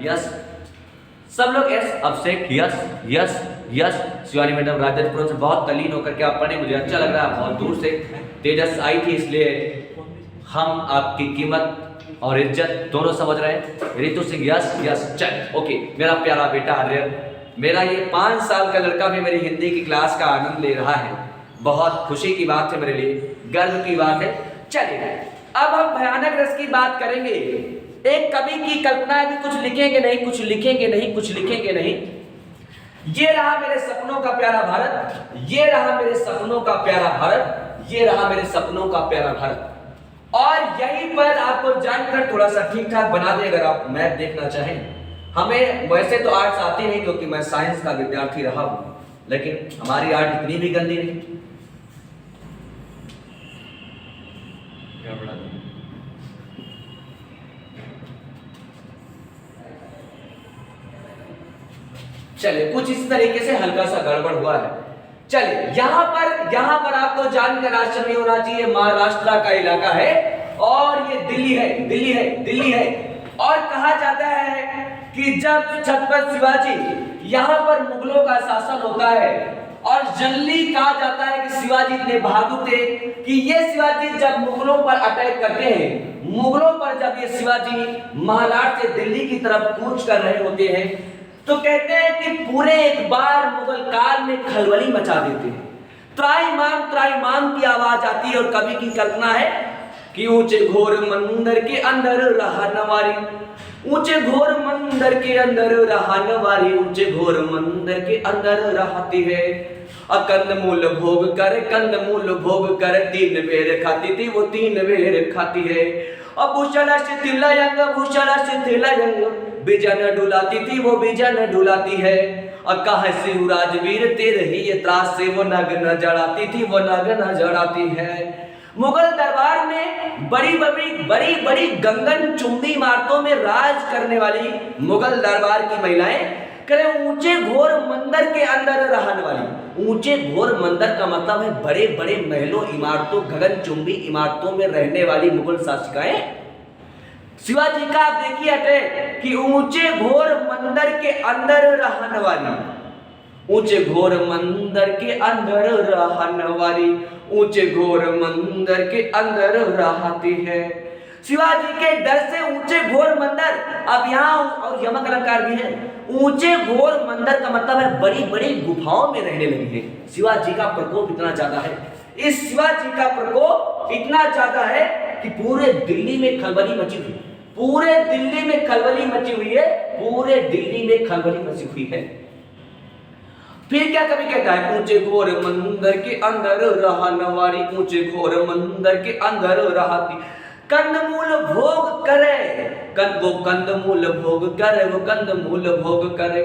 Yes, सब लोग yes. Abhishek yes yes yes. Shivani madam Rajpur से बहुत तल्लीन होकर के आप पढ़े, मुझे अच्छा लग रहा है। बहुत दूर से तेजस आई थी, इसलिए हम आपकी कीमत और इज्जत दोनों समझ रहे हैं। Ritu Singh yes yes. चल ओके। मेरा प्यारा बेटा आर्यन, मेरा ये 5 साल का लड़का भी मेरी हिंदी की क्लास का आनंद ले रहा है। बहुत खुशी की बात है मेरे लिए, गर्व की बात है। चलिए अब हम भयानक रस की बात करेंगे। एक कवि की कल्पना है कि कुछ लिखेंगे नहीं, कुछ लिखेंगे नहीं, कुछ लिखेंगे नहीं। ये रहा मेरे सपनों का प्यारा भारत, ये रहा मेरे सपनों का प्यारा भारत, ये रहा मेरे सपनों का प्यारा भारत। और यहीं पर आपको जानकर थोड़ा सा ठीक ठाक बना दे अगर आप मैथ देखना चाहें। हमें वैसे तो आर्ट्स आती नहीं क्योंकि मैं साइंस का विद्यार्थी रहा हूं, लेकिन हमारी आर्ट इतनी भी गंदी नहीं। चलिए कुछ इस तरीके से हल्का सा गड़बड़ हुआ है। चलिए यहां पर आपको जानकर आश्चर्य नहीं होना चाहिए, महाराष्ट्र का इलाका है और ये दिल्ली है, दिल्ली है, दिल्ली है। और कहा जाता है कि जब छत्रपति शिवाजी यहां पर मुगलों का शासन होता है, और जनरली कहा जाता है कि शिवाजी इतने बहादुर थे कि ये शिवाजी जब मुगलों पर अटैक करते हैं, मुगलों पर जब ये शिवाजी महाराष्ट्र से दिल्ली की तरफ कूच कर रहे होते हैं, तो कहते हैं कि पूरे एक बार मुगल काल में खलबली मचा देते हैं। त्राईमाम की आवाज आती है और कवि की कल्पना है कि ऊंचे घोर मंदिर के अंदर रहा नवारी, ऊंचे घोर मंदिर के अंदर रहा नवारी, ऊंचे घोर मंदिर के अंदर रहती है। कंदमूल भोग कर, कंदमूल भोग कर, 3 बेर खाती थी वो 3 बेर खाती है। अब भूषण शिथिलयंग, भूषण शिथिलयंग, बिजन डुलाती थी वो बिजन डुलाती है। और कहा शिव राजवीर तेरे ही ये त्रास से वो नग्न जड़ाती थी वो नग्न जड़ाती है। मुगल दरबार में बड़ी बड़ी गंगन चुंबी इमारतों में राज करने वाली मुगल दरबार की महिलाएं करें ऊंचे घोर मंदिर के अंदर रहने वाली। ऊंचे घोर मंदिर का मतलब है बड़े बड़े महलों, इमारतों, गगन चुंबी इमारतों में रहने वाली मुगल शासिकाएं। शिवाजी का आप देखिए अटैक कि ऊंचे घोर मंदिर के अंदर रहने वाली, ऊंचे घोर मंदिर के अंदर रहने वाली, ऊंचे घोर मंदिर के अंदर रहती है। शिवाजी के डर से ऊंचे घोर मंदिर, अब यहाँ और यमक अलंकार भी है। ऊंचे घोर मंदिर का मतलब है बड़ी बड़ी गुफाओं में रहने लगी है। शिवाजी का प्रकोप इतना ज्यादा है, इस शिवाजी का प्रकोप इतना ज्यादा है कि पूरे दिल्ली में खलबली मची हुई, पूरे दिल्ली में खलबली मची हुई है, पूरे दिल्ली में खलबली मची हुई है। फिर क्या कवि कहता है, ऊंचे घोर मंदिर के अंदर रहा नवारी, ऊंचे घोर मंदिर के अंदर रहती, कंदमूल भोग करे, वो कंदमूल भोग करे, वो कंदमूल भोग करे,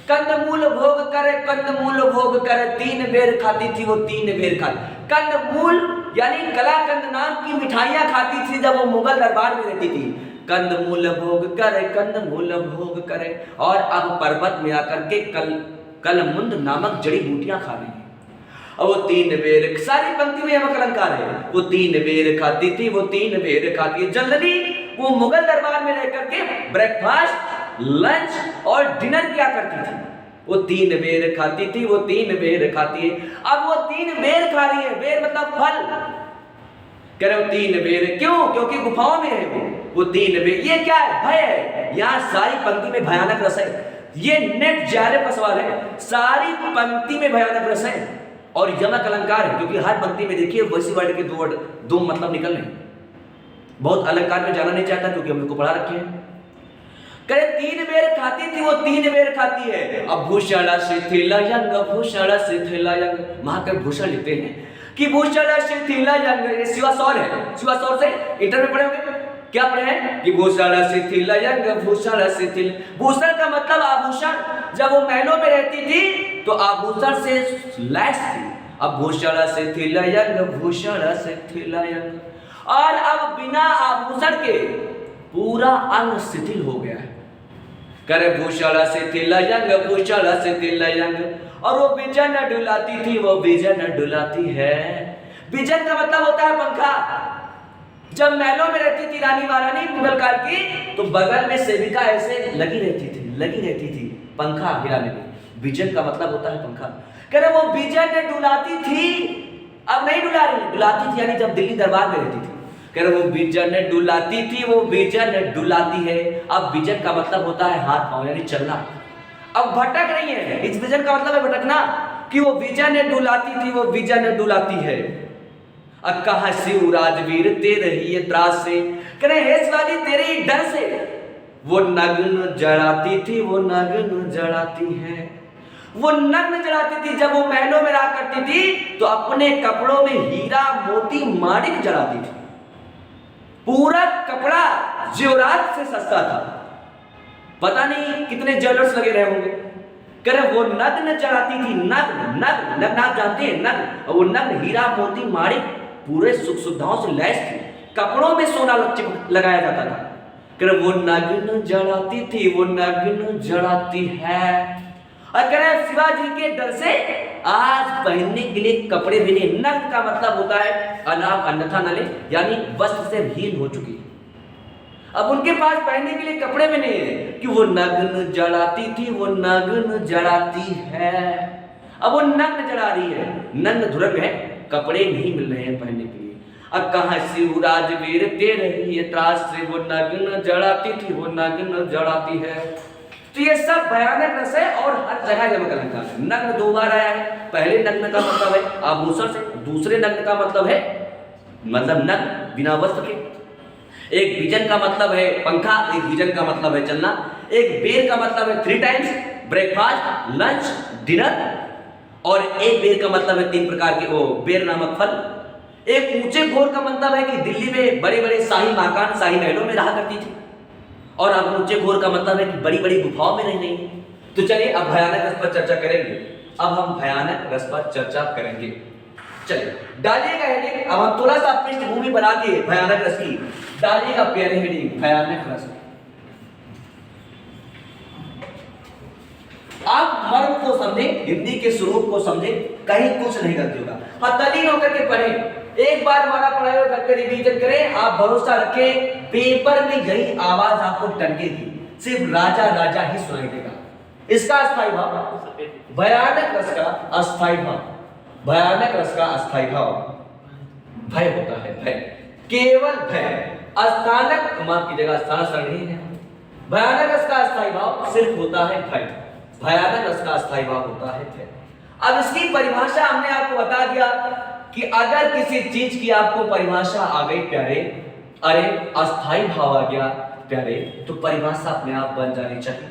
कंदमूल भोग करे, कंदमूल भोग करे, 3 बेर खाती थी वो 3 बेर खाती। कंदमूल यानी कलाकंद नाम की मिठाइयां खाती थी जब वो मुगल दरबार में रहती थी। कंदमूल भोग करे, कंदमूल भोग करे। और अब पर्वत में आकर के कलमुंड नामक जड़ी बूटियां खा रही है। अब वो 3 बेर, सारी पंक्ति में यमक अलंकार है, वो 3 बेर खाती थी वो 3 बेर खाती है। जनरली वो मुगल दरबार में रहकर के ब्रेकफास्ट, लंच और डिनर किया करती थी। वो 3 बेर खाती थी वो 3 बेर खाती है। अब वो 3 बेर खा रही है, बेर मतलब फल, कह रहे हो 3 बेर, क्यों? क्योंकि गुफाओं में है वो 3 बेर। ये क्या है? भय है। यहाँ सारी पंक्ति में भयानक रस है, ये नेट जारे पर सवाल है, सारी पंक्ति में भयानक रस है और यमक अलंकार है, क्योंकि हर पंक्ति में देखिए वैसी वर्ड के 2 वर्ड, 2 मतलब निकल रहे हैं। बहुत अलंकार में जाना नहीं चाहता क्योंकि हम लोग को पढ़ा रखे हैं। करे 3 बेर खाती थी वो 3 बेर खाती है। अब भूषण शिथिलयंग, भूषण शिथिलयंग, महाकवि भूषण लिखते हैं कि भूषण शिथिलयंग, ये शिवासौर है, शिवासौर से इंटर में पढ़े होंगे, क्या पढ़े हैं कि भूषण शिथिलयंग, भूषण शिथिल। भूषण का मतलब आभूषण, जब वो महलों में रहती थी तो आभूषण से लैस थी। अब भूषण शिथिलयंग, भूषण शिथिलयंग, और अब बिना आभूषण के पूरा अंग शिथिल हो गया है। करे भूषण शिथिलयंग, भूषण शिथिलयंग, और वो बिजन डुलाती थी वो बिजन डुलाती है। बिजन का मतलब होता है पंखा, जब महलों में रहती थी रानी महारानी मुगल काल की, तो बगल में सेविका ऐसे लगी रहती थी पंखा हिलाने में। बिजन का मतलब होता है पंखा। कह रहे वो बिजन डुलाती थी, अब नहीं डुला रही, डुलाती थी, यानी जब दिल्ली दरबार में रहती थी। कह रहे वो बिजन डुलाती थी, वो बिजन डुलाती है। अब बिजन का मतलब होता है हाथ पांव, यानी चलना। अब भटक रही है, इस बिजन का मतलब है भटकना, कि वो बिजन डुलाती थी, वो बिजन डुलाती है। कहा शिव राजवीर तेरे ही त्रास से, कह रहे हे शिवाजी तेरे ही डर से वो नग्न जड़ाती थी, वो नग्न जड़ाती है। वो नग्न जड़ाती थी, जब वो महलों में रहा करती थी तो अपने कपड़ों में हीरा मोती माणिक जड़ाती थी। पूरा कपड़ा जेवरात से सस्ता था, पता नहीं कितने ज्वेलर्स लगे रहे होंगे। कह रहे वो नग्न जड़ाती थी, नग्न नग्न नग्न आप जानते हैं नग्न, और वो नग्न हीरा मोती माणिक पूरे सुख सुविधाओं से लैस थी, कपड़ों में सोना लगाया जाता था। कह रहे वो नग्न जड़ाती थी, वो नग्न जड़ाती है। और कह रहे शिवाजी के डर से आज पहनने के लिए कपड़े भी नहीं। नग्न का मतलब होता है अनाप अन्यथा नले, यानी वस्त्र से हीन हो चुकी। अब उनके पास पहनने के लिए कपड़े भी नहीं है, कि वो नग्न जड़ाती थी, वो नग्न जड़ाती है। अब वो नग्न जड़ा रही है, नग्न धुरंग है, कपड़े नहीं मिल रहे हैं पहनने के लिए। अब कहा शिव राजवीर तेरे ही त्रास से वो नग्न जड़ाती थी, वो नग्न जड़ाती है। तो ये सब भयानक रस है और हर जगह जब अलंकार है। नग्न दो बार आया है, पहले नग्न का मतलब है आभूषण से, दूसरे नग्न का मतलब है नग्न बिना वस्त्र के। एक विजन का मतलब है पंखा, एक विजन का मतलब है चलना, एक बेर का मतलब है 3 टाइम्स ब्रेकफास्ट, लंच, डिनर, और एक बेर का मतलब है 3 प्रकार के वो बेर नामक फल। एक ऊंचे घोर का मतलब है कि दिल्ली में बड़े बड़े शाही मकान, शाही महलों में रहा करती थी, और अब ऊंचे घोर का मतलब है कि बड़ी बड़ी गुफाओं में रह रही है। तो चलिए अब भयानक रस पर चर्चा करेंगे। अब हम भयानक रस पर चर्चा करेंगे। चलिए डालिएगा हेडिंग, अब हम थोड़ा सा पृष्ठभूमि बना के भयानक रस की डालिएगा प्यारे हेडिंग भयानक रस। आप मर्म को समझे, हिंदी के स्वरूप को समझे, कहीं कुछ नहीं गलती होगा। हाँ तल्लीन होकर के पढ़े, एक बार हमारा पढ़ाई और घर पे रिवीजन करें। आप भरोसा रखें पेपर में यही आवाज आपको टंकेगी, सिर्फ राजा राजा ही सुनाई देगा। इसका अस्थायी भाव, भयानक रस का अस्थायी भाव, भयानक रस का अस्थायी भाव भय होता है, भय, केवल भय। अस्थानक माफ कीजिएगा, स्थान नहीं है। भयानक रस का अस्थायी भाव सिर्फ होता है भय, भयानक रस का अस्थायी भाव होता है भय। अब इसकी परिभाषा हमने आपको बता दिया कि अगर किसी चीज की आपको परिभाषा आ गई प्यारे, अरे अस्थायी भाव आ गया प्यारे, तो परिभाषा अपने आप बन जानी चाहिए।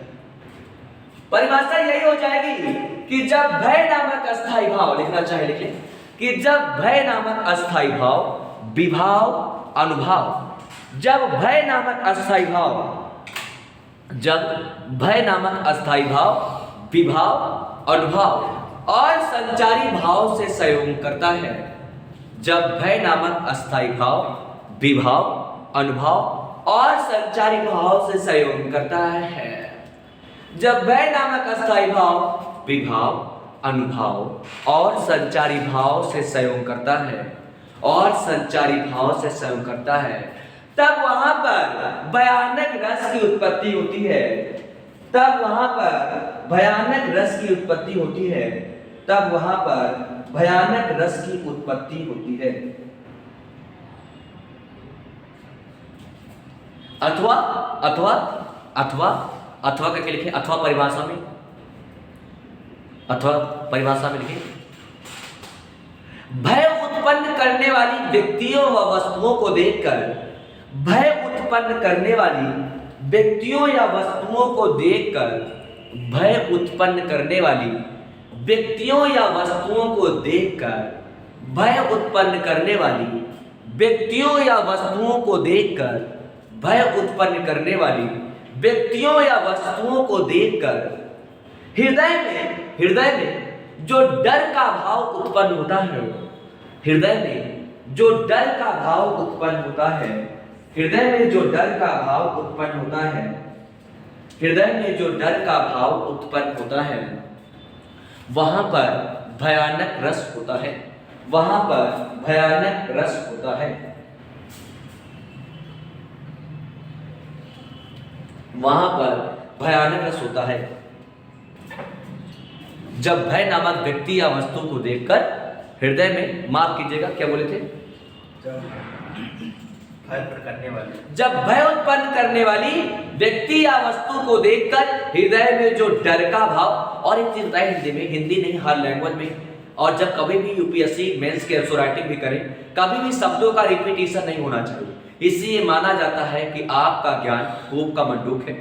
परिभाषा यही हो जाएगी कि जब भय नामक अस्थायी भाव, लिखना चाहे लिखें, कि जब भय नामक अस्थायी भाव विभाव अनुभाव, जब भय नामक अस्थायी भाव, जब भय नामक अस्थायी भाव विभाव अनुभाव और संचारी भाव से सहयोग करता है, जब भय नामक अस्थायी भाव विभाव अनुभाव और संचारी भाव से सहयोग करता है, जब भय नामक अस्थायी भाव विभाव अनुभाव और संचारी भाव से सहयोग करता है, और संचारी भाव से सहयोग करता है, तब वहां पर भयानक रस की उत्पत्ति होती है। तब वहां पर भयानक रस की उत्पत्ति होती है, तब वहां पर भयानक रस की उत्पत्ति होती है। अथवा अथवा अथवा अथवा करके लिखे, अथवा परिभाषा में, अथवा परिभाषा में लिखे, भय उत्पन्न करने वाली व्यक्तियों व वस्तुओं को देखकर, भय उत्पन्न करने वाली व्यक्तियों या वस्तुओं को देखकर, भय उत्पन्न करने वाली व्यक्तियों या वस्तुओं को देखकर, भय उत्पन्न करने वाली व्यक्तियों या वस्तुओं को देखकर, भय उत्पन्न करने वाली व्यक्तियों या वस्तुओं को देखकर हृदय में जो डर का भाव उत्पन्न होता है, हृदय में जो डर का भाव उत्पन्न होता है, हृदय में जो डर का भाव उत्पन्न होता है, हृदय में जो डर का भाव उत्पन्न होता है, वहां पर भयानक रस होता है, वहां पर भयानक रस होता है। वहां पर भयानक रस होता है। जब भय नामक व्यक्ति या वस्तु को देखकर हृदय में, माफ कीजिएगा क्या बोले थे, जब भय उत्पन्न करने वाली व्यक्ति या वस्तु को देखकर हृदय में जो डर का भाव, और एक चीज बताए हिंदी में, हिंदी नहीं हर लैंग्वेज में, और जब कभी भी यूपीएससी मेंस के राइटिंग भी करें, कभी भी शब्दों का रिपीटिशन नहीं होना चाहिए। इसलिए माना जाता है कि आपका ज्ञान खूब का मंडूक है।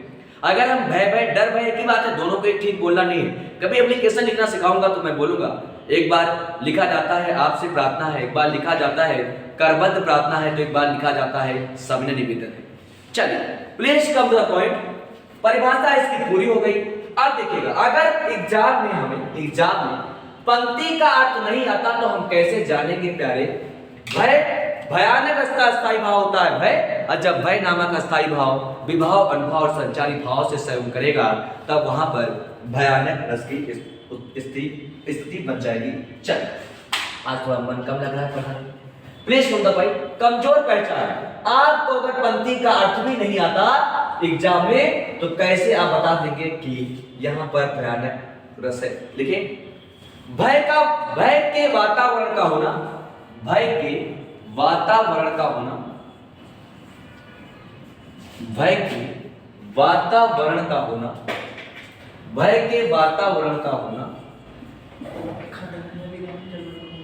अगर हम भय भय डर भय की बात है, दोनों को एक ठीक बोलना नहीं है। कभी एप्लीकेशन लिखना सिखाऊंगा तो मैं बोलूंगा, एक बार लिखा जाता है आपसे प्रार्थना है, एक बार लिखा जाता है करबद्ध प्रार्थना है, तो एक बार लिखा जाता है सबने निवेदन है। चलिए please come to the point, परिभाषा इसकी पूरी हो गई। अब देखिएगा, अगर एग्जाम में हमें एग्जाम में पंक्ति का अर्थ नहीं आता तो हम कैसे जानेंगे प्यारे? भय भयानक अस्थायी भाव होता है भय, और जब भय नामक अस्थायी भाव विभाव अनुभव और संचारी भाव से सेवन करेगा तब वहां पर भयानक रस की स्थिति बन जाएगी। चल आज थोड़ा मन कम लग रहा है पढ़ाने, प्लीज सुन भाई। कमजोर पहचान, आपको अगर पंक्ति का अर्थ भी नहीं आता एग्जाम में तो कैसे आप बता देंगे कि यहां पर भयानक रस है? लिखिए, भय के वातावरण का होना, भय के वातावरण का होना, भय के वातावरण का होना, भय के वातावरण का होना,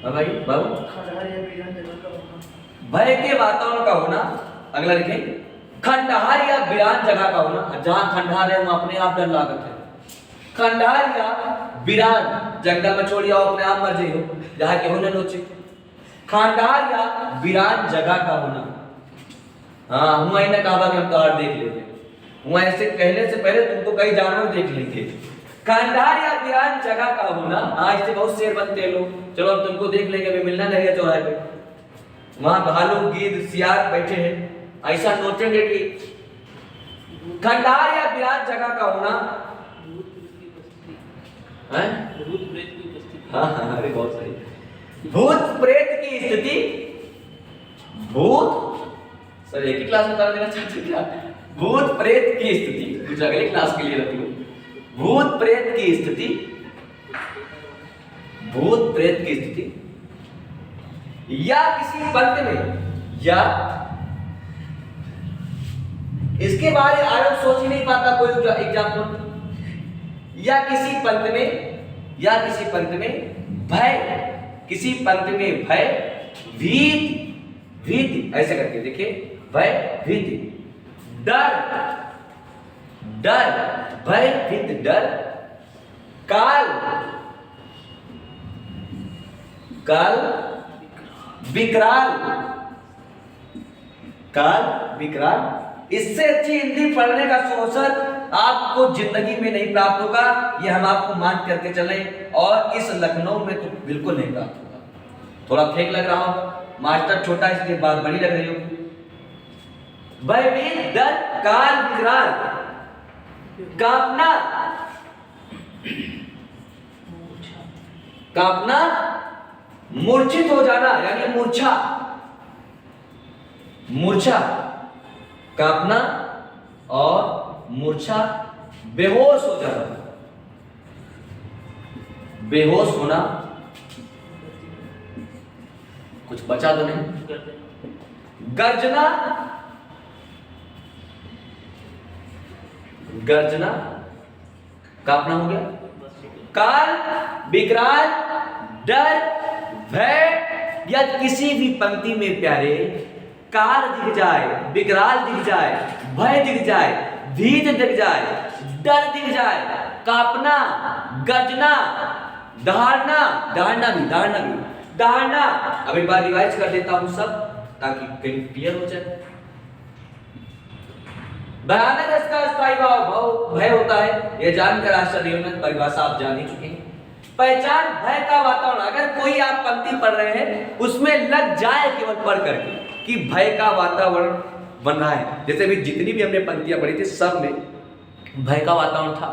भाई बाबू, भय के वातावरण का होना। अगला लिखें, खंडहार या वीरान जगह का होना। जहां खंडहार है वहां अपने आप डर लागत है। खंडहार या वीरान, जंगल में छोड़ आओ अपने आप मर जाइयो, जहां के होने नोचे। खंडहार या वीरान जगह का होना। हाँ हुआ ने कहा कि हम तो और देख लेते, हुआ ऐसे कहने से पहले तुमको कई जानवर देख लेंगे। खंडहार या वीरान जगह का होना, आज से बहुत शेर बनते हैं लोग, चलो हम तुमको देख लेंगे, अभी मिलना नहीं है चौराहे पे, वहां भालू गिद्ध सियार बैठे हैं, ऐसा नोचेंगे कि खंडहार या वीरान जगह का होना। हाँ अरे बहुत सही, भूत प्रेत की स्थिति, भूत सर एक ही क्लास में बता देना चाहते क्या? भूत प्रेत की स्थिति कुछ अगले क्लास के लिए रखी हूं। भूत प्रेत की स्थिति, भूत प्रेत की स्थिति, या किसी पंथ में, या इसके बारे आयोग सोच ही नहीं पाता कोई एग्जाम्पल, या किसी पंथ में, या किसी पंथ में भय, किसी पंथ में भय भीति, भीति ऐसे करके देखिए, भय भीति, डर, डर, भय भीति डर, काल, काल विकराल, काल विकराल। इससे अच्छी हिंदी पढ़ने का अवसर आपको जिंदगी में नहीं प्राप्त होगा, ये हम आपको मान करके चले, और इस लखनऊ में तो बिल्कुल नहीं प्राप्त होगा। थोड़ा फेक लग रहा होगा, मास्टर छोटा इसलिए बात बड़ी लग रही होगी। भयभीत, डर, काल विकराल, कांपना, कांपना, मूर्छित हो जाना यानी मूर्छा, मूर्छा, कांपना और मूर्छा, बेहोश हो जाना, बेहोश होना, कुछ बचा तो नहीं, गर्जना, गर्जना, कांपना हो गया, काल विकराल, डर, भय, या किसी भी पंक्ति में प्यारे काल दिख जाए, विकराल दिख जाए, भय दिख जाए, भीत दिख जाए, डर दिख जाए, कांपना, गर्जना, दहाड़ना, दहाड़ना भी, दहाड़ना भी, दहाड़ना। अब एक बार रिवाइज कर देता हूं सब ताकि कहीं क्लियर हो जाए। भयानक इसका अस्थायी भाव भय होता है, यह जानकर आश्चर्य होना, परिभाषा आप जान ही चुके हैं। पहचान भय का वातावरण, अगर कोई आप पंक्ति पढ़ रहे हैं उसमें लग जाए केवल पढ़ करके कि भय का वातावरण बन रहा है। जैसे भी जितनी भी हमने पंक्तियां पढ़ी थी सब में भय का वातावरण था,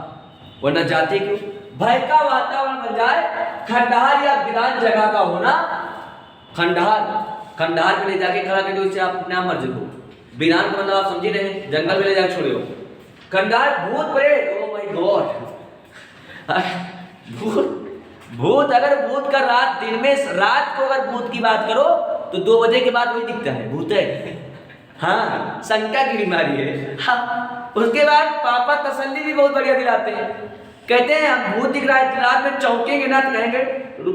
वरना जाते क्यों? भय का वातावरण बन जाए, खंडहार या वीरान जगह का होना, खंडहार, खंडहार में ले जाके खड़ा कर दो, इससे आप अपने आप मर जाओ। वीरान का मतलब आप समझ रहे हैं, जंगल में ले जाकर छोड़े हो, खंडार भूत प्रेत, ओ माय गॉड। भूत भूत अगर भूत का रात दिन में, रात को अगर भूत की बात करो तो 2 बजे के बाद वही दिखता है, भूत है। हाँ, शंका की बीमारी है। हाँ, उसके बाद पापा तसल्ली भी बहुत बढ़िया दिलाते हैं, कहते हैं हम भूत दिख रहा है रात में चौंकेंगे ना तो कहेंगे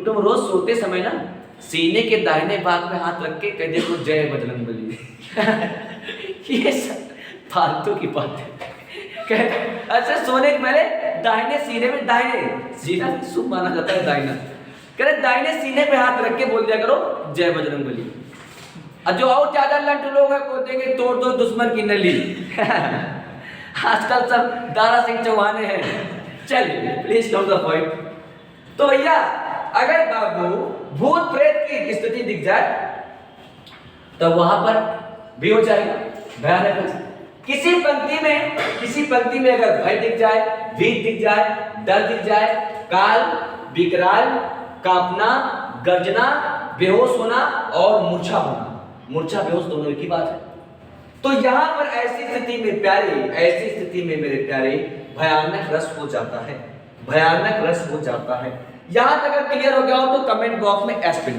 तुम रोज सोते समय ना सीने के दाहिने भाग में हाथ रख के कह देखो जय बजरंगबली। ये सब फालतू की बात है। अच्छा, सोने के पहले दाहिने सीने में, दाहिने सीना शुभ माना जाता है दाहिना, कह रहे दाहिने सीने पे हाथ रख के बोल दिया करो जय बजरंगबली। और जो और ज्यादा लंट लोग हैं बोलते तोड़ दो दुश्मन की नली। आजकल सब दारा सिंह चौहान हैं। चलिए प्लीज नोट द पॉइंट। तो भैया अगर बाबू भूत प्रेत की स्थिति दिख जाए तो वहां पर भी हो जाएगा भयानक। किसी पंक्ति में अगर भय दिख जाए, भीत दिख जाए, डर दिख जाए, काल, विकराल, कांपना, गर्जना, बेहोश होना और मूर्छा होना, मूर्छा बेहोश दोनों की बात है। तो यहां पर ऐसी स्थिति में मेरे प्यारे भयानक रस हो जाता है, भयानक रस हो जाता है। यहां तक अगर क्लियर हो गया हो तो कमेंट बॉक्स में एस पिन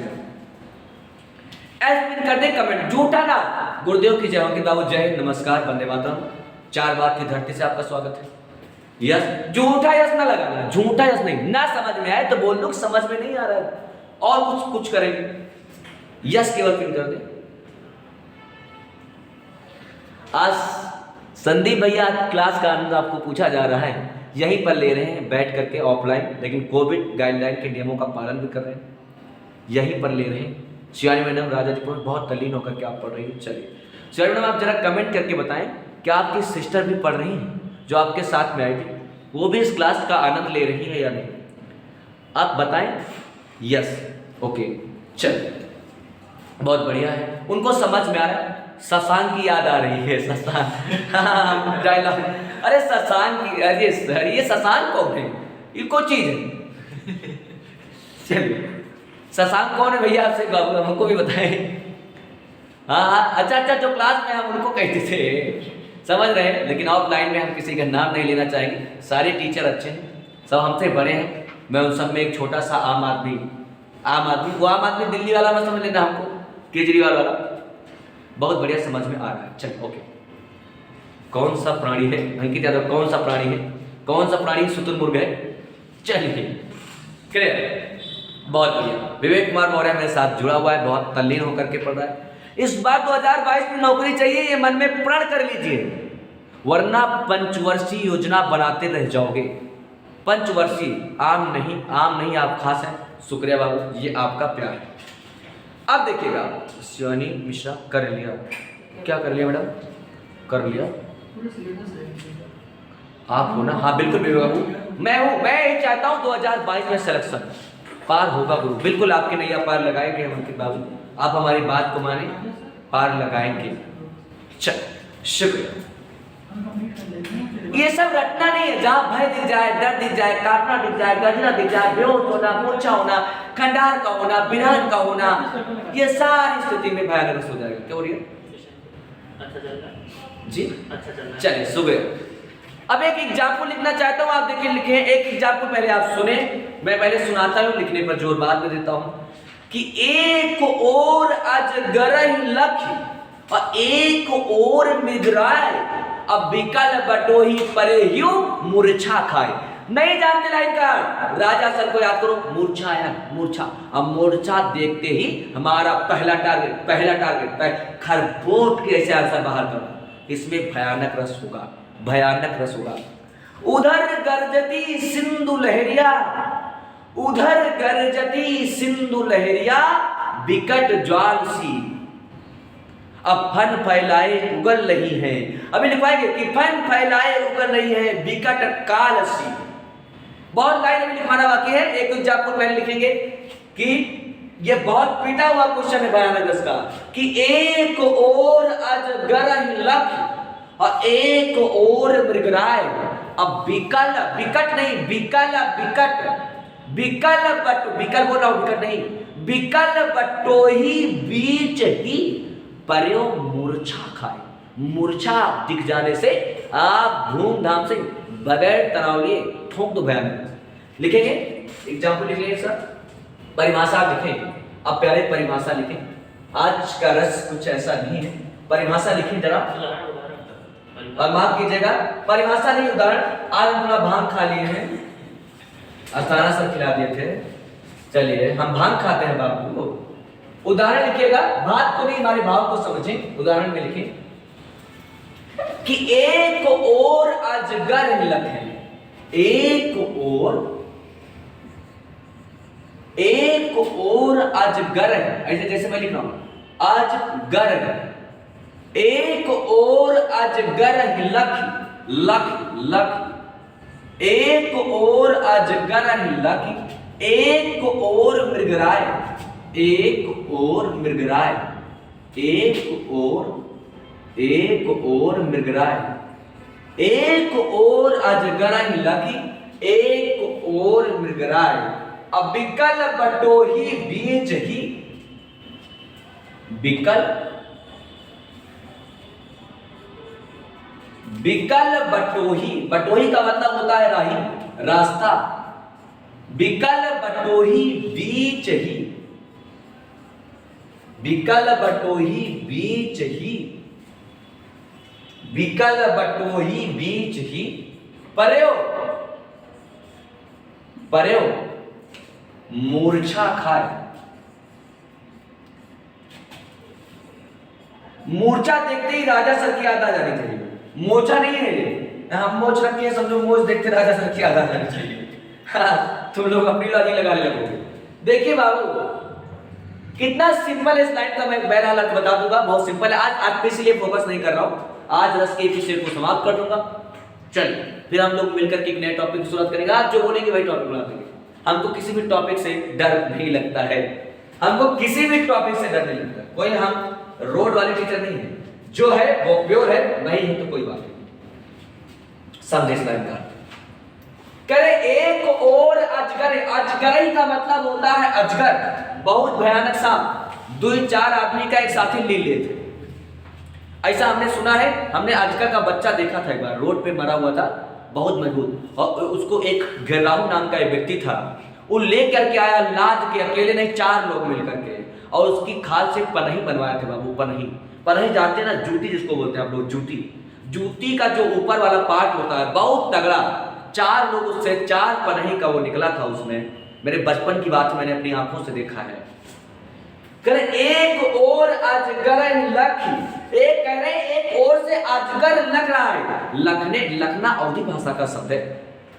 कर दे कमेंट। झूठा ना, गुरुदेव की जय हो, बाबू जय, नमस्कार, वंदे मातरम, 4 बार की धरती से आपका स्वागत है। यस, झूठा यस ना लगाना, झूठा यस नहीं, ना समझ में आए तो बोल लो समझ में नहीं आ रहा है और कुछ करेंगे, यस केवल पिन कर दे। आज संदीप भैया क्लास का आनंद आपको पूछा जा रहा है, यहीं पर ले रहे हैं बैठ करके ऑफलाइन, लेकिन कोविड गाइडलाइन के नियमों का पालन भी कर रहे हैं, यहीं पर ले रहे हैं। शिवानी मैडम राजाजीपुर बहुत तल्लीन होकर के आप पढ़ रही हैं। चलिए शिवानी मैडम आप जरा कमेंट करके बताएं क्या आपकी सिस्टर भी पढ़ रही हैं जो आपके साथ में आई थी, वो भी इस क्लास का आनंद ले रही है या नहीं, आप बताएं। यस, ओके, चलिए बहुत बढ़िया है, उनको समझ में आ रहा है। शशांक की याद आ रही है, शशांक डायलॉग, अरे शशांक की, अरे सर ये शशांक कौन है, ये कोई चीज है। चलिए शशांक कौन है भैया, आपसे हमको भी बताएं। हाँ, अच्छा, जो क्लास में हम उनको कहते थे, समझ रहे हैं, लेकिन ऑफलाइन में हम किसी का नाम नहीं लेना चाहेंगे। सारे टीचर अच्छे हैं, सब हमसे बड़े हैं, मैं उन सब में एक छोटा सा आम आदमी, वो आम आदमी दिल्ली वाला मत समझ लेना हमको, केजरीवाल वाला, बहुत बढ़िया समझ में आ रहा है। चलिए ओके, कौन सा प्राणी है अंकित यादव, कौन सा प्राणी है, कौन सा प्राणी शुतुरमुर्ग है। चलिए क्लियर, बहुत बढ़िया। विवेक कुमार मौर्य मेरे साथ जुड़ा हुआ है, बहुत तल्लीन होकर के पढ़ रहा है। इस बार 2022 में नौकरी चाहिए, ये मन में प्रण कर लीजिए, वरना पंचवर्षीय योजना बनाते रह जाओगे। पंचवर्षीय, आम नहीं आप खास हैं, शुक्रिया बाबू, ये आपका प्यार है। अब देखिएगा, शिवानी मिश्रा कर लिया, क्या कर लिया मैडम, कर लिया आप हो ना, हाँ बिल्कुल बाबू, मैं हूँ, मैं यही चाहता हूँ 2022 में सिलेक्शन पार होगा गुरु, बिल्कुल आपके नैया पार लगाएंगे हम अंकित बाबू, आप हमारी बात को माने, पार लगाएंगे। चल शुक्रिया। ये सब रटना नहीं है, जहां भय दिख जाए, डर दिख जाए, काटना दिख जाए, गर्जना दिख जाए, बेहोश होना, मूर्छा होना, खंडार का होना, विनाश का होना, ये सारी स्थिति में भयानक हो जाएगा। क्या हो रही है? अच्छा चल रहा है जी, अच्छा चल रहा है। चलिए सुबह अब एक एग्जाम्पल लिखना चाहता हूँ, आप देखिए लिखे, एक एग्जाम्पल पहले आप सुने, मैं पहले सुनाता हूँ, लिखने पर जोर बाद में देता हूँ। कि एक और अजगर लखी और एक और मृगराय, अब विकल बटोही परे यूं मूर्छा खाए। नहीं जानते लाइन का, राजा सर को याद करो, मूर्छा आया, मूर्छा। अब मूर्छा देखते ही हमारा पहला टारगेट खरबोट के ऐसे आंसर बाहर करो, इसमें भयानक रस होगा, भयानक रस होगा। उधर गरजती सिंधु लहरिया, उधर गरजती सिंधु लहरिया, विकट ज्वाल सी अब फन फैलाए उगल रही है। अभी लिखवाएंगे कि फन फैलाए उगल रही है, विकट काल सी। बहुत लाइन अभी लिखवाना बाकी है, एक एग्जाम्पल पहले लिखेंगे कि ये बहुत पीटा हुआ क्वेश्चन है भयानक रस का, कि एक और अजगर लख और एक और मृगराय, अब विकल, विकट नहीं, विकल विकट, विकल बट, विकल बोल रहा हूं, विकट नहीं, विकल बटोही बीच ही पर्यो मूर्छा खाए। मूर्छा दिख जाने से आप धूमधाम से बगैर तनाव लिए ठोक दो भयानक। लिखेंगे एग्जाम्पल लिखेंगे सर, परिभाषा लिखें, अब प्यारे परिभाषा लिखें। आज का रस कुछ ऐसा नहीं है, परिभाषा लिखें जरा और माफ कीजिएगा, परिभाषा नहीं उदाहरण। आज हम थोड़ा भांग खा लिए हैं, अस्थाना सर खिला दिए थे, चलिए हम भांग खाते हैं बाबू। उदाहरण लिखिएगा, बात को नहीं हमारे भाव को समझें। उदाहरण में लिखें कि एक और अजगर लख है, एक और अजगर है, ऐसे जैसे मैं लिख रहा हूं अजगर, एक और अजगर लख लख लख, एक और अजगर लख, एक और मृगराय, एक और मृगराय, एक और मृगराय, एक और अजगर लखी, एक और मृगराय। अब बिकल बटोही बीज ही, बिकल बटोही, बटोही का मतलब होता है राही, रास्ता। बिकल बटोही बीच ही, बिकल बटोही बीच ही, बिकल बटोही बीच ही, पर्यो पर्यो मूर्छा खाए। मूर्छा देखते ही राजा सर की याद आ जानी चाहिए। मोर्चा नहीं है ये, हम मोच रखे हैं समझो, मोच देखते राजा सर की याद आ जानी चाहिए। हाँ, तुम लोग अपनी लॉजिक लगाने लगोगे। देखिए बाबू कितना सिंपल है इस लाइन का, मैं बहरहाल बता दूंगा, बहुत सिंपल है। आज पे इसलिए फोकस नहीं कर रहा हूं, आज रस के एपिसोड को समाप्त कर दूंगा। चलिए फिर हम लोग मिलकर के एक नए टॉपिक की शुरुआत करेंगे। आज जो बोलेंगे वही टॉपिक बना देंगे। हमको किसी भी टॉपिक से डर नहीं लगता है, हमको किसी भी टॉपिक से डर नहीं लगता। कोई हम रोड वाले टीचर नहीं है, जो है वो प्योर है, नहीं है तो कोई बात नहीं। समझे इस लाइन का? करे एक और अजगर, अजगरई का मतलब होता है अजगर, बहुत भयानक सांप। 2-4 आदमी का एक साथी ले लिए थे, ऐसा हमने सुना है। हमने अजगर का बच्चा देखा था एक बार, रोड पे मरा हुआ था, बहुत मजबूत, और उसको एक गिर्राहू नाम का एक व्यक्ति था, वो ले करके आया लाद के, अकेले नहीं 4 लोग मिल करके, और उसकी खाल से पनही बनवाए थे बाबू। पनही, पनही जानते हैं ना, जूती जिसको बोलते हैं आप लोग, जूती। जूती का जो ऊपर वाला पार्ट होता है बहुत तगड़ा, 4 लोग उससे 4 पनही का वो निकला था उसमें। मेरे बचपन की बात मैंने अपनी आंखों से देखा है। कर एक और अजगर लख, एक कह रहे एक और से अजगर लग रहा है, लखने लखना अवधी भाषा का शब्द है।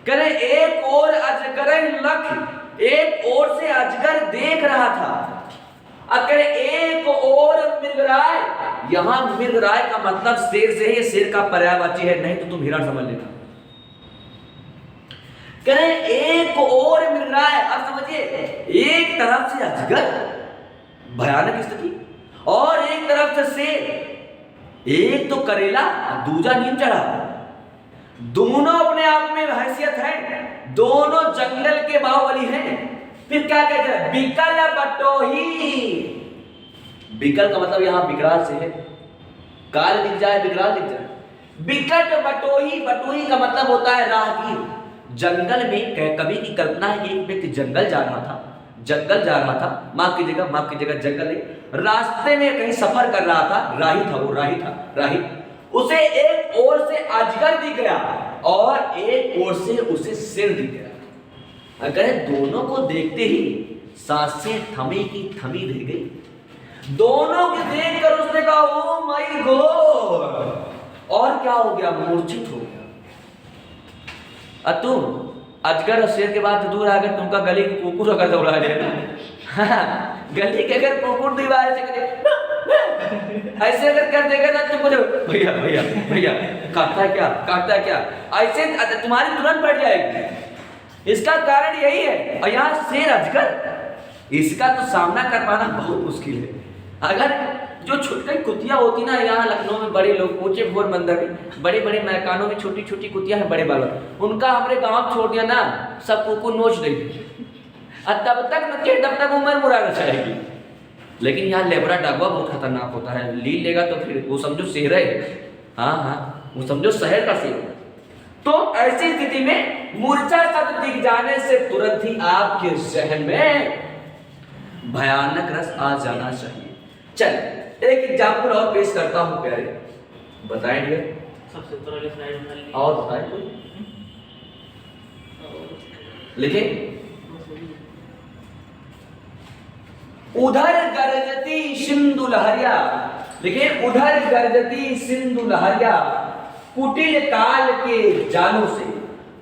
करे एक और अजगर लख, एक और से अजगर देख रहा था। अगर एक और मृगराय, यहां मृगराय का मतलब शेर से ही, शेर का पर्यायवाची है, नहीं तो तुम हिरण समझ लेना। करे एक और मृगराय, अब समझिए, एक तरफ से अजगर, भयानक स्थिति, और एक तरफ से शेर। एक तो करेला, दूजा नीम चढ़ा, दोनों अपने आप में हैसियत है, दोनों जंगल के बाहुबली हैं। फिर क्या कहते हैं, बिकल बटोही। बिकल का मतलब यहां विकराल से है, काल दिख जाए, विकराल दिख जाए। बिकट बटोही, बटोही का मतलब होता है राहगीर। जंगल में कभी की कल्पना है कि एक व्यक्ति जंगल जा रहा था, जंगल जा रहा था, माफ कीजिएगा जंगल नहीं, रास्ते में कहीं सफर कर रहा था, राही था वो, राही था, राही। उसे एक ओर से अजगर दिख गया और एक ओर से उसे शेर दिख गया। अगर दोनों को देखते ही सांसें थमी की थमी रह गई। दोनों को देखकर उसने कहा ओ माय गॉड, और क्या हो गया, मूर्छित हो गया। तुम अजगर और शेर के बाद दूर आकर तुमका गली के कुकुर अगर दौड़ा जाए, गली के अगर कुकुर दीवार ऐसे अगर कर देगा ना, तुम बोलो भैया भैया भैया काटता है क्या, ऐसे तुम्हारी तुरंत बढ़ जाएगी। इसका कारण यही है। और यहाँ शेर अजगर, इसका तो सामना कर पाना बहुत मुश्किल है। अगर जो छोटी कुतिया होती ना, यहाँ लखनऊ में बड़े लोग, ऊंचे भोर मंदिर में बड़े बड़े मैकानों में छोटी छोटी कुतिया है, बड़े बालों, उनका हमारे गांव छोड़ दिया ना, सब कुकुर नोच देगी, और तब तक नचे तब तक उम्र मुरा रचाएगी। लेकिन यहाँ लेबरा डागवा बहुत खतरनाक होता है, ली लेगा तो फिर वो समझो शेर है। हाँ, वो समझो शहर का सेवक। तो ऐसी स्थिति में मूर्छा शब्द दिख जाने से तुरंत ही आपके जहन में भयानक रस आ जाना चाहिए। चल एक एग्जाम्पल और पेश करता हूं प्यारे, बताएंगे सबसे पुरानी स्लाइड और बताएं कोई लिखे। उधर गरजती सिंधु लहरिया, लिखे उधर गरजती सिंधु लहरिया कुटिल काल के जालों से,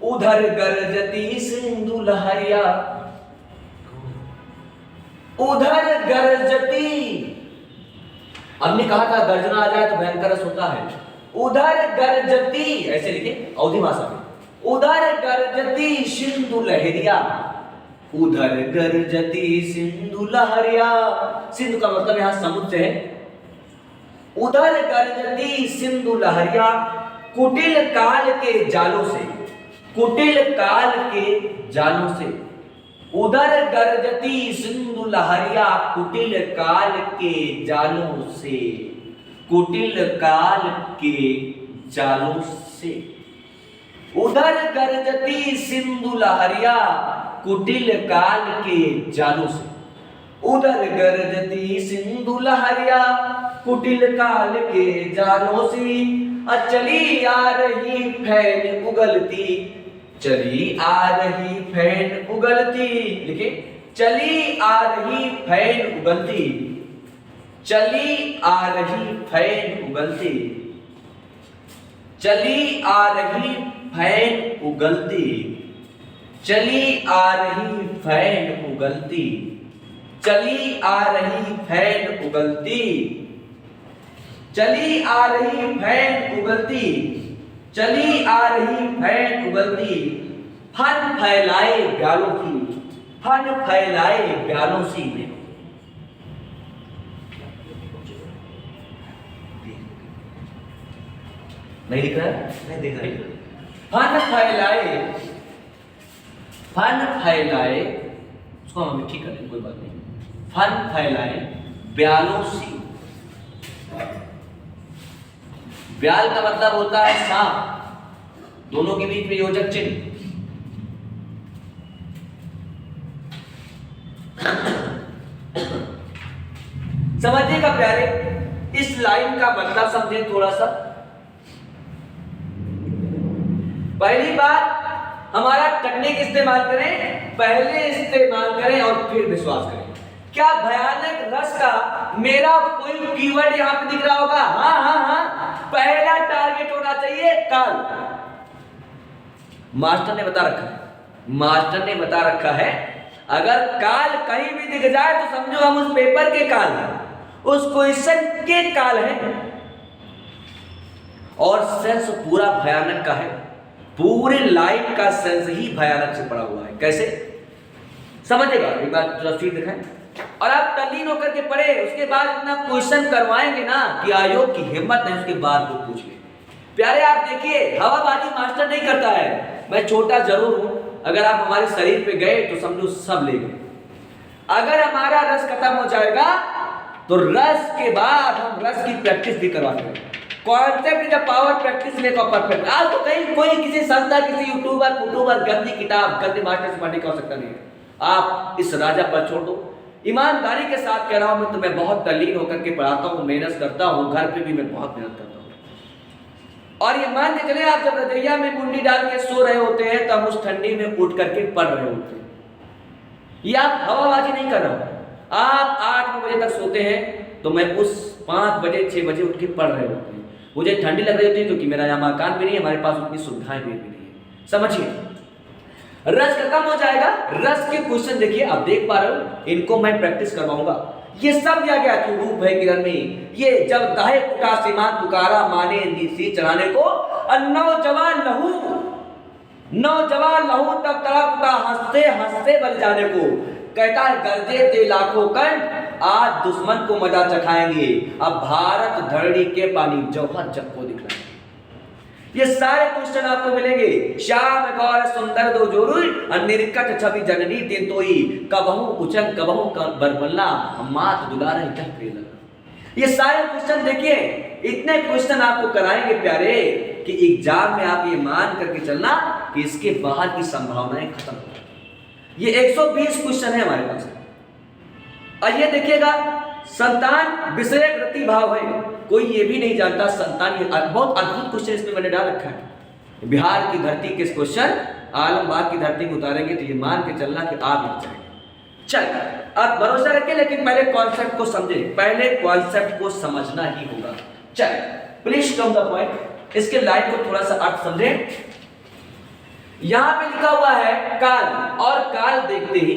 उधर गरजती सिंधु लहरिया, उधर गरजती। हमने कहा था गर्जना आ जाए तो भयंकर रस होता है। उधर गरजती, ऐसे लिखे अवधी भाषा में, उधर गरजती सिंधु लहरिया, उधर गरजती सिंधु लहरिया। सिंधु का मतलब यहां समुद्र से है। उधर गरजती सिंधु लहरिया कुटिल काल के जालों से, कुटिल काल के जालों से, उधर गरजती सिंधु लहरिया कुटिल काल के जालों से, कुटिल काल के जालों से, उधर गरजती सिंधु लहरिया कुटिल काल के जालों से, उधर गरजती सिंधु लहरिया कुटिल काल के जालों से, चली आ रही फैन उगलती, चली आ रही फैन उगलती, लिखे चली आ रही फैन उगलती, चली आ रही फैन उगलती, चली आ रही फैन उगलती, चली आ रही फैन उगलती, चली आ रही फैन उगलती, चली आ रही फैन उगलती, चली आ रही फैन उगलती, फन फैलाए ब्यालों की, फन फैलाए ब्यालों सी में। नहीं दिख रहा है? नहीं दिख रहा है। फन फैलाए, फन फैलाए, उसको हम ठीक कर देंगे कोई बात नहीं। फन फैलाए ब्यालों सी, ब्याल का मतलब होता है सांप, दोनों के बीच में योजक चिन्ह। समझिएगा प्यारे, इस लाइन का मतलब समझे थोड़ा सा। पहली बात, हमारा टेक्निक इस्तेमाल करें, पहले इस्तेमाल करें और फिर विश्वास करें। क्या भयानक रस का मेरा कोई कीवर्ड यहां पे दिख रहा होगा? हाँ हाँ हाँ, पहला टारगेट होना चाहिए काल। मास्टर ने बता रखा है, मास्टर ने बता रखा है, अगर काल कहीं भी दिख जाए तो समझो हम उस पेपर के काल हैं, उस क्वेश्चन के काल हैं। और सेंस पूरा भयानक का है, पूरे लाइन का सेंस ही भयानक से पड़ा हुआ है। कैसे समझेगा? एक बार थोड़ा सीट दिखाएं और आप तल्लीन होकर के पढ़े, उसके बाद इतना क्वेश्चन करवाएंगे ना कि आयोग की हिम्मत नहीं उसके बाद वो पूछ ले। प्यारे आप देखिए, हवाबाजी मास्टर नहीं करता है। मैं छोटा जरूर हूं, अगर आप हमारे शरीर पे गए तो समझो सब ले गए। अगर हमारा रस खत्म हो जाएगा तो रस के बाद हम रस की प्रैक्टिस भी करवाते हैं। Concept is the power, practice make a perfect. आज तो कहीं कोई किसी संस्था, किसी यूट्यूबर गंदी किताब, गंदे मास्टर से पढ़ने की आवश्यकता नहीं है। आप इस राजा पर छोड़ दो। ईमानदारी के साथ कह रहा हूं, मैं तुम्हें बहुत तल्लीन होकर के पढ़ाता हूं, मेहनत करता हूं, घर पे भी मैं बहुत मेहनत करता हूं। और ये मान के चले, आप जब रजैया में मुंडी डाल के सो रहे होते हैं तो हम उस ठंडी में उठ करके पढ़ रहे होते हैं। ये आप हवाबाजी नहीं कर रहे हो। आप 8-9 बजे तक सोते हैं तो मैं उस 5 बजे 6 बजे उठ के पढ़ रहे होते हैं। मुझे ठंडी लग रही होती है क्योंकि मेरा यहाँ मकान भी नहीं है, हमारे पास उतनी सुविधाएं भी नहीं है। समझिए, रस खत्म हो जाएगा। रस के क्वेश्चन देखिए, आप देख पा रहे हो, इनको मैं प्रैक्टिस करवाऊंगा। ये सब दिया गया कि रूप है किरण में, ये जब दाहे उठा सीमान पुकारा माने नीसी चढ़ाने को, नौजवान लहू तब तड़प उठा हंसते हंसते बल जाने को। कहता है गरजे थे लाखों कंठ, आज दुश्मन को मजा चखाएंगे, अब भारत धरणी के पानी जौहर जग को दिखलाएंगे। ये सारे क्वेश्चन आपको मिलेंगे। श्याम गौर सुंदर दो जोरुई, निर्कट छवि जननी तीन तोई, कबहू उचन कबहू बरबल्ला, मात दुलारे जग प्रिय लगा। ये सारे क्वेश्चन देखिए, इतने क्वेश्चन आपको कराएंगे प्यारे कि एग्जाम में आप ये मान करके चलना कि इसके बाहर की संभावनाएं खत्म हो जाती। ये 120 क्वेश्चन है हमारे पास। आइए देखिएगा, संतान विषयक रति भाव है। कोई ये भी नहीं जानता संतान, ये बहुत अद्भुत क्वेश्चन इसमें मैंने डाल रखा है। बिहार की धरती के क्वेश्चन आलमबाग की धरती में उतारेंगे तो ये मान के चलना कि आप लिख जाएंगे। चल, आप भरोसा रखें, लेकिन पहले कॉन्सेप्ट को समझे, पहले कॉन्सेप्ट को समझना ही होगा। चल, प्लीज कम द पॉइंट, इसके लाइन को थोड़ा सा अर्थ समझे। यहां पे लिखा हुआ है काल, और काल देखते ही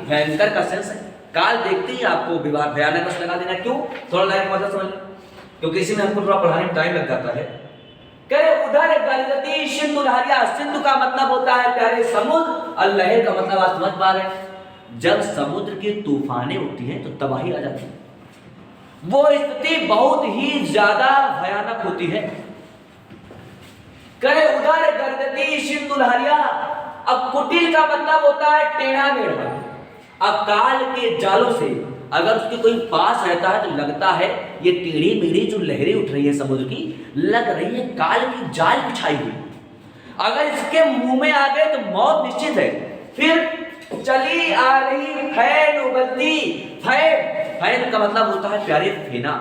भयंकर का सेंस है। काल देखते ही आपको भयानक रस लगा देना। क्यों? थोड़ा लाइन को समझ लो, क्योंकि इसी में हमको थोड़ा पढ़ाने में टाइम लग जाता है। करे उधर गलगती सिंधु लहरिया, सिंधु का मतलब होता है प्यारे समुद्र, और लहर का मतलब आप समझ पा रहे हैं, जब समुद्र की तूफानें उठती हैं तो तबाही आ जाती है। वो स्थिति बहुत ही ज्यादा भयानक होती है। करे उधर गलगती सिंधु लहरिया, अब कुटिल का मतलब होता है टेढ़ा मेढ़ा। अब काल के जालों से अगर उसके कोई पास रहता है तो लगता है ये टेढ़ी मेढ़ी जो लहरें उठ रही है समुद्र की, लग रही है काल की जाल बिछाई हुई। अगर इसके मुंह में आ गए तो मौत निश्चित है। फिर चली आ रही फैन उबलती, फैन का मतलब होता है प्यारे फेना।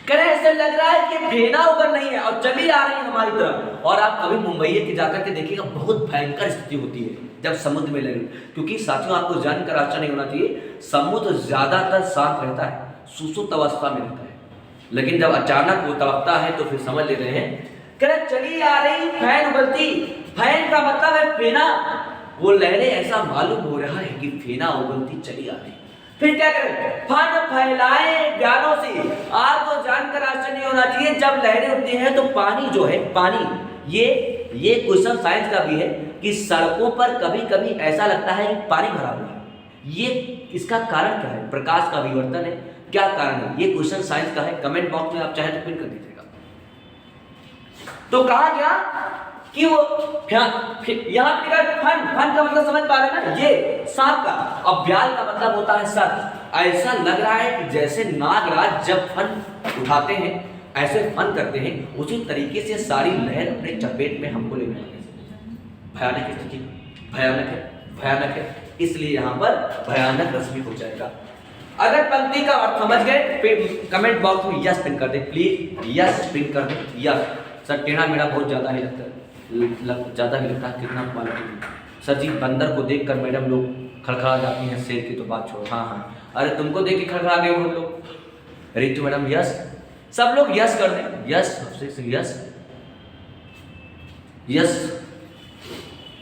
करे ऐसे लग रहा है कि फेना उबल नहीं है और चली आ रही है हमारी तरफ। और आप कभी मुंबई के जाकर के देखिएगा, बहुत भयंकर स्थिति होती है जब समुद्र में लगे। क्योंकि साथियों आपको जानकर आश्चर्य नहीं होना चाहिए, समुद्र ज्यादातर शांत रहता है, सुसुप्त अवस्था में रहता है, लेकिन जब अचानक वो तड़पता है तो फिर समझ ले रहे हैं। करे चली आ रही फैन उबलती, फैन का मतलब है फेना। वो लहरें ऐसा मालूम हो रहा है कि फेना उबलती चली आ रही। फिर क्या करें? फन फैलाए ज्ञानों से। आपको जानकर आश्चर्य नहीं होना चाहिए, जब लहरें उठती हैं तो पानी जो है, पानी, ये क्वेश्चन साइंस का भी है कि सड़कों पर कभी कभी ऐसा लगता है कि पानी भरा हुआ है। ये इसका कारण क्या है? प्रकाश का विवर्तन है। क्या कारण है? ये क्वेश्चन साइंस का है। कमेंट बॉक्स में आप चाहे तो पिन कर दीजिएगा। तो कहा गया कि वो यहां पर फन का मतलब समझ पा रहे हैं ना, ये सांप का, और ब्याल का मतलब होता है सर। ऐसा लग रहा है कि जैसे नागराज जब फन उठाते हैं, ऐसे फन करते हैं, उसी तरीके से सारी लहर अपने चपेट में हमको लेने लगे। भयानक स्थिति, भयानक है। इसलिए यहाँ पर भयानक रश्मि हो जाएगा। अगर पंक्ति का अर्थ समझ गए, कमेंट बॉक्स में यस पिन कर दे प्लीज, यस पिन कर दे। यस सर, टेढ़ा मेढ़ा बहुत ज्यादा ही लगता है, ज्यादा ही लगता है। कितना क्वालिटी सर जी, बंदर को देखकर मैडम लोग खड़खड़ा जाती हैं, शेर की तो बात छोड़ो। हाँ, अरे तुमको देख के खड़खड़ा गए हम लोग। रितु मैडम यस, सब लोग यस कर दें। Yes, yes yes,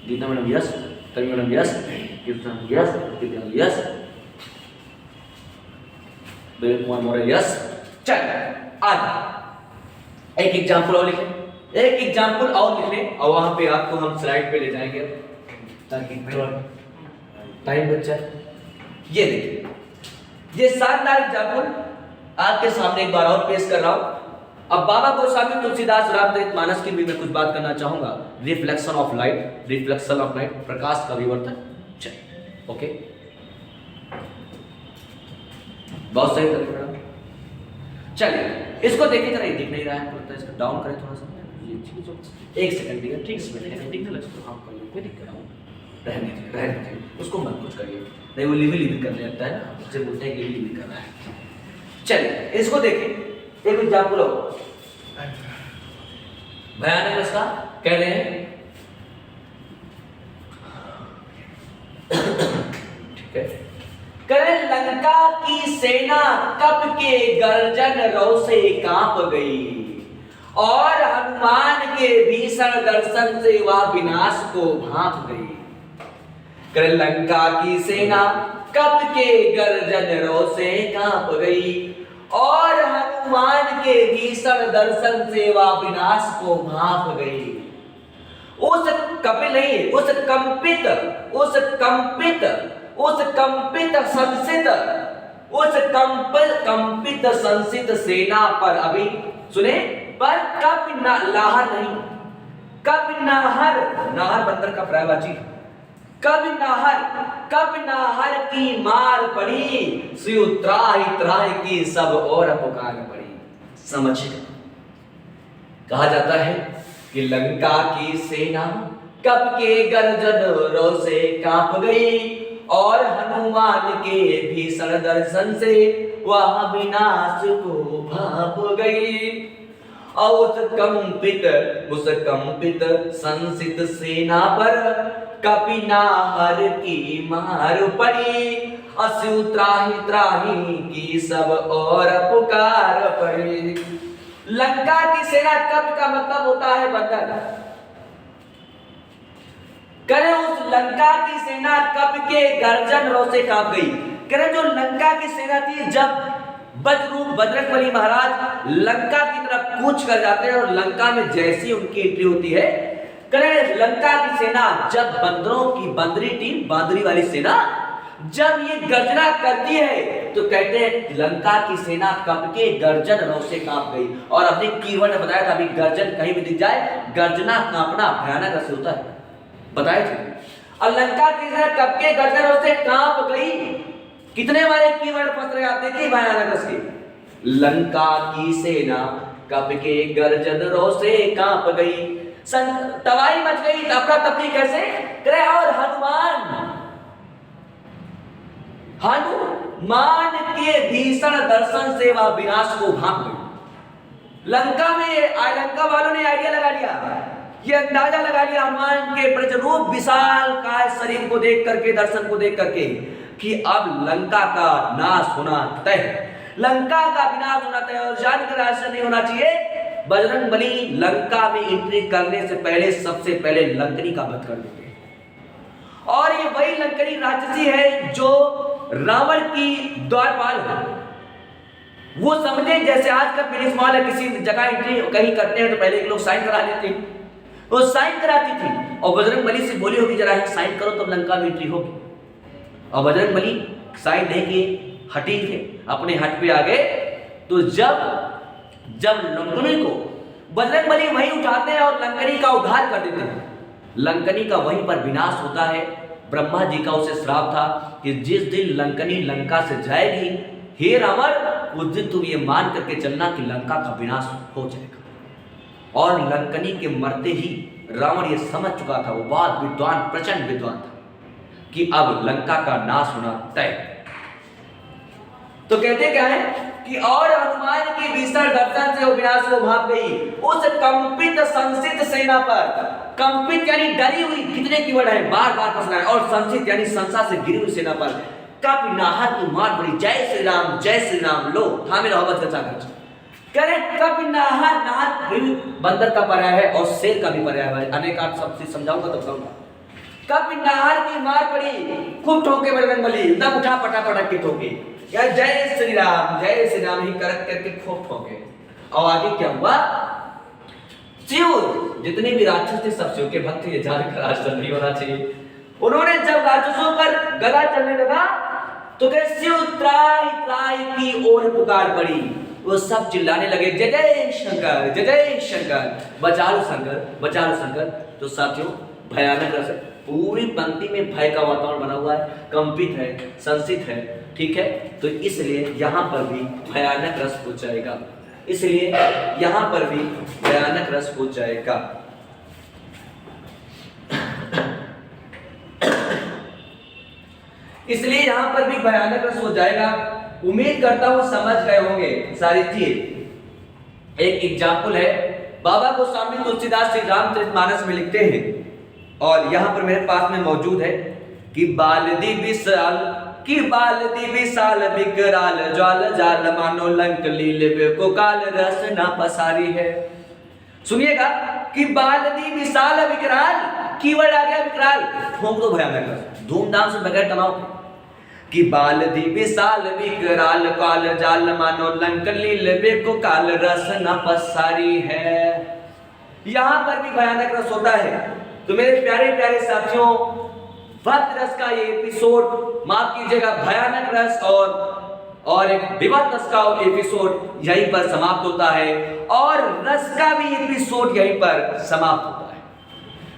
Geeta madam yes, तभी madam yes, Kirtan yes, Kirtan yes, Vivek Kumar Maurya yes. चल आज एक एग्जाम्पल और लिखें, एक एग्जाम्पल और लिख लें, और वहां पे आपको हम स्लाइड पे ले जाएंगे ताकि टाइम बच जाए। ये देखिए, ये शानदार एग्जाम्पल आपके सामने एक बार और पेश कर रहा हूं। अब बाबा गोस्वामी तुलसीदास रामचरितमानस की भी मैं कुछ बात करना चाहूंगा। रिफ्लेक्शन ऑफ लाइट, प्रकाश का विवर्तन। चलिए, ओके, बहुत सही तरीका। चलिए इसको देखिए, जरा दिख नहीं रहा है, लगता है इसको डाउन करें थोड़ा सा। एक सेकंड दिया, ठीक है, दिखने लगे तो हम कर कोई दिक्कत नहीं, रहने दीजिए, उसको मत कुछ करिए, नहीं वो लिविल करने लगता है ना, उससे बोलते हैं कि लिविल कर रहा है। चलिए इसको देखिए, एक एग्जाम्पल हो भयानक इसका कह रहे हैं। ठीक है, करे लंका की सेना कब के गर्जन रौ से कांप गई, और हनुमान के भीषण दर्शन से वह विनाश को भांप गई। करे लंका की सेना कब के गर्जन रौ से कांप गई, और हनुमान के भीषण दर्शन से वह विनाश को भांप गई। उस कपिल नहीं, उस कंपित संसित सेना पर अभी सुने, पर कब लाहर नहीं, कब नाहर, नाहर बंदर का पर्यायवाची, कब नाहर की मार पड़ी, सिउ त्राहि त्राहि की सब और पुकार पड़ी। समझिए, कहा जाता है कि लंका की सेना कब के गर्जनों से कांप गई और हनुमान के भीषण दर्शन से वह विनाश को भाप गई। और उस कंपित संसित सेना पर कपिनाहर की मार पड़ी, असु त्राहि त्राहि की सब और पुकार पड़ी। लंका की सेना कब का मतलब होता है बंधन। करें उस लंका की सेना कब के गर्जन रो से कांप गई। करें जो लंका की सेना थी, जब बजरंगबली महाराज लंका की तरफ कूच कर जाते हैं और लंका में जैसी उनकी एंट्री होती है, करें लंका की सेना जब बंदरों की बंदरी टीम, बांदरी वाली सेना जब ये गर्जना करती है तो कहते हैं लंका की सेना कब के गर्जन रो से कांप गई। और अपने कीवर्ड ने बताया था, अभी गर्जन कहीं भी दिख जाए, गर्जना कांपना भयानक रस होता है, बताए थे। और लंका की सेना कब के गर्जन रो से कांप गई। कितने बारे कीवर्ड फंस रहे आप देखिए भयानक रस की। लंका की सेना कब के गर्जन रो से कांप गई, तबाही मच गई, अफरा तफरी कैसे करे। और हनुमान के भीषण दर्शन से वह विनाश को भाप गई। लंका वालों ने आइडिया लगा लिया, ये अंदाजा लगा लिया हनुमान के प्रजरूप विशाल काय शरीर को देख करके, दर्शन को देख करके, कि अब लंका का नाश होना तय, लंका का विनाश होना तय और जानकर आश्चर्य नहीं होना चाहिए। बजरंगबली लंका में एंट्री करने से पहले सबसे पहले लंकनी का वध कर देंगे। और ये वही लंकनी राक्षसी है जो रावण की द्वारपाल है। वो समझे जैसे आज का पुलिस मॉल है, किसी जगह एंट्री कहीं करते हैं तो पहले एक लोग साइन करा लेते हैं, वो साइन कराती थी और बजरंगबली से बोली होगी जरा साइन करो तब लंका में एंट्री होगी। और बजरंगबली साइन नहीं किए, हटी थे, अपने हट पे आ गए। तो जब लंकनी को बजरंगबली वहीं उठाते हैं और लंकनी का उद्धार कर देते हैं, लंकनी का वहीं पर विनाश होता है। ब्रह्मा जी का उसे श्राप था कि जिस दिन लंकनी लंका से जाएगी, हे रावण, उस दिन तुम ये मान करके चलना कि लंका का विनाश हो जाएगा। और लंकनी के मरते ही रावण ये समझ चुका था, वो बहुत विद्वान, प्रचंड विद्वान था, कि अब लंका का नाश होना तय। तो कहते क्या है कि और हनुमान की भीषण दर्शन से वो विनाश को भाप गई उस कंपित संसित सेना पर। कंपित यानी डरी हुई, कितने कीवर्ड है बार बार फंसना है। और संसित यानी संसा से गिरी हुई सेना पर कपिनाहर की मार पड़ी। जय श्री राम, जय श्री राम, लो थामे रहो बच गचा गच। करे कपिनाहर, नाहर बंदर का पर्याय है और शेर का भी पर्याय है। अनेक अर्थ सब चीज समझाऊंगा तब समझाऊंगा। कपिनाहर की मार पड़ी, खूब ठोके बजरंगबली, एकदम उठा पटक के ठोके, यार जय श्री राम ही करके खूब ठोके। और आगे क्या हुआ, शिव जितने भी राक्षस थे सब शिव के भक्त थे, ये जानकर आश्चर्य नहीं होना चाहिए। उन्होंने जब राक्षसों पर गदा चलने लगा तो कहे शिव त्राहि त्राहि की ओर पुकार पड़ी। वो सब चिल्लाने लगे जय जय शंकर, जय जय शंकर, बचाओ शंकर, बचाओ शंकर। तो साथियों भयानक रस, पूरी पंक्ति में भय का वातावरण बना हुआ है, कंपित है, संसित है, ठीक है। तो इसलिए यहां पर भी भयानक रस हो जाएगा, इसलिए यहां पर भी भयानक रस हो जाएगा। इसलिए यहां पर भी भयानक रस हो जाएगा। उम्मीद करता हूं समझ गए होंगे सारी चीज। एक एग्जाम्पल है, बाबा गोस्वामी तुलसीदास श्री रामचरितमानस में लिखते हैं, और यहां पर मेरे पास में मौजूद है कि बालदी विशाल विकराल ज्वाल जाल मानो लंक लीले को काल रस न पसारी है। सुनिएगा कि बालदी विशाल विकराल, कीवर्ड आ गया विकराल, ठोक दो भयानक रस धूमधाम से बगैर तनाव के। कि बालदी विशाल विकराल काल जाल मानो लंक लीले को काल रस न पसारी है। यहां पर भी भयानक रस होता है। तो मेरे प्यारे प्यारे साथियों, भक्त रस का ये एपिसोड, माफ कीजिएगा भयानक रस और एक विवाद रस का एपिसोड यहीं पर समाप्त होता है, और रस का भी एपिसोड यहीं पर समाप्त होता है।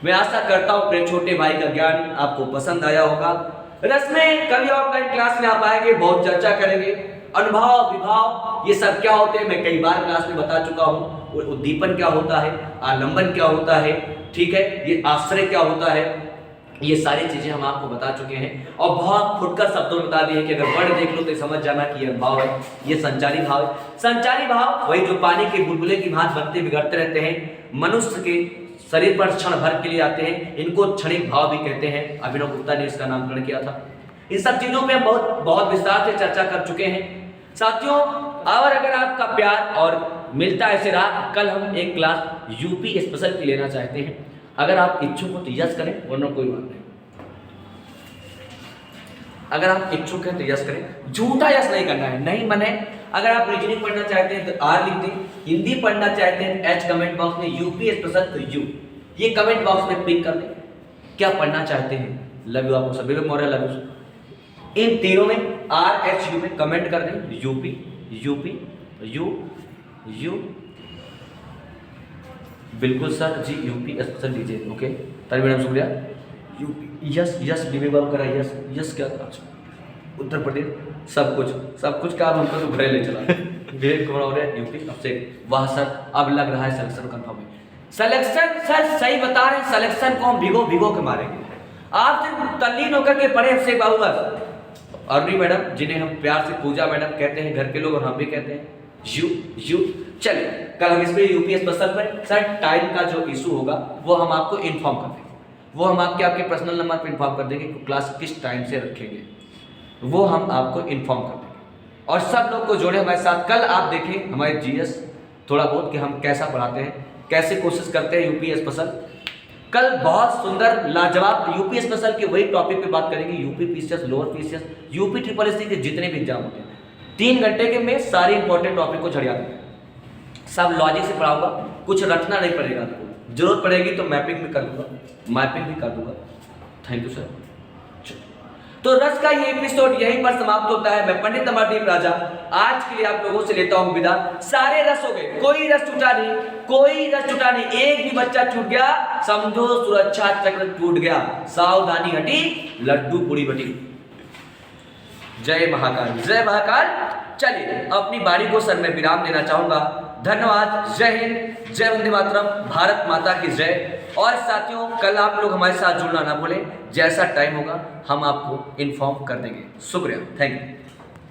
मैं आशा करता हूं अपने छोटे भाई का ज्ञान आपको पसंद आया होगा। रस में कभी ऑफलाइन क्लास में आप आएंगे, बहुत चर्चा करेंगे, अनुभव विभाव ये सब क्या होते हैं मैं कई बार क्लास में बता चुका हूं। उद्दीपन क्या होता है, आलंबन क्या होता है, ठीक है, ये आश्रय क्या होता है, ये सारी चीजें हम आपको बता चुके हैं और बहुत फुटकर शब्दों में बता दिए कि अगर वर्ड देख लो तो समझ जाना कि ये भाव है, ये संचारी भाव है। संचारी भाव वही जो पानी के बुलबुले की भांति बनते बिगड़ते रहते हैं, मनुष्य के शरीर पर क्षण भर के लिए आते हैं, इनको क्षणिक भाव भी कहते हैं। अभिनव गुप्ता ने इसका नामकरण किया था। इन सब चीजों पे हम बहुत विस्तार से चर्चा कर चुके हैं साथियों। और अगर आपका प्यार और मिलता ऐसे रहा, कल हम एक क्लास यूपी स्पेशल की लेना चाहते हैं। अगर आप इच्छुक हो तो यस करें, वरना कोई बात नहीं। अगर आप इच्छुक हैं तो यस करें, झूठा यस नहीं करना है, नहीं मने। अगर आप रीजनिंग पढ़ना चाहते हैं तो आर लिख दें, हिंदी पढ़ना चाहते हैं एच कमेंट बॉक्स में, यूपी स्पेशल तो यू, ये कमेंट बॉक्स में पिन कर दें क्या पढ़ना चाहते हैं। लव यू आपको सभी लोग, मोरे लव यू। इन तीनों में आर एच यू में कमेंट कर दें, यूपी यूपी यू यू, बिल्कुल सर जी यूपी स्पेशल दीजिए। ओके तारी मैडम शुक्रिया। यूपी यस यस बीबी बाबू करा, यस यस क्या, उत्तर प्रदेश सब कुछ का हमको तो घरे ले चला विवेक कुमार हो रहा है यूपी। अब से वाह सर, अब लग रहा है सिलेक्शन कंफर्म है। सिलेक्शन सर सही बता रहे हैं, सिलेक्शन को हम भिगो के मारेंगे। आप सिर्फ तल्लीन होकर के पढ़े अभिषेक बाबू बस। अरुणी मैडम जिन्हें हम प्यार से पूजा मैडम कहते हैं घर के लोग, और हम भी कहते हैं यू। चलिए कल हम इस पे यूपी स्पेशल पर सर टाइम का जो इशू होगा वो हम आपको इन्फॉर्म कर देंगे, वो हम आपके पर्सनल नंबर पे इन्फॉर्म कर देंगे कि क्लास किस टाइम से रखेंगे, वो हम आपको इन्फॉर्म कर देंगे। और सब लोग को जोड़े हमारे साथ। कल आप देखें हमारे जीएस थोड़ा बहुत कि हम कैसा पढ़ाते हैं, कैसे कोशिश करते हैं यूपी स्पेशल। कल बहुत सुंदर लाजवाब यूपी स्पेशल के वही टॉपिक पे बात करेंगे, UP PCS, lower PCS, UP triple SC के जितने भी एग्जाम होते हैं 3 घंटे के में सारे इंपॉर्टेंट टॉपिक को झड़िया देंगे। सब लॉजिक से पढ़ाऊंगा, कुछ रटना नहीं पड़ेगा आपको, जरूरत पड़ेगी तो मैपिंग भी कर दूंगा, थैंक यू सर। तो रस का ये एपिसोड यहीं पर समाप्त होता है। मैं पंडित अमरदीप राजा आज के लिए आप लोगों से लेता हूं विदा। सारे रस हो गए, कोई रस छूटा नहीं, एक भी बच्चा छूट गया समझो सुरक्षा चक्र टूट गया, सावधानी हटी लड्डू पूरी बटी। जय महाकाल। चलिए अपनी बारी को सर मैं विराम देना चाहूंगा। धन्यवाद, जय हिंद, जय वंदे मातरम, भारत माता की जय। और साथियों कल आप लोग हमारे साथ जुड़ना ना भूलें, जैसा टाइम होगा हम आपको इन्फॉर्म कर देंगे। शुक्रिया, थैंक यू।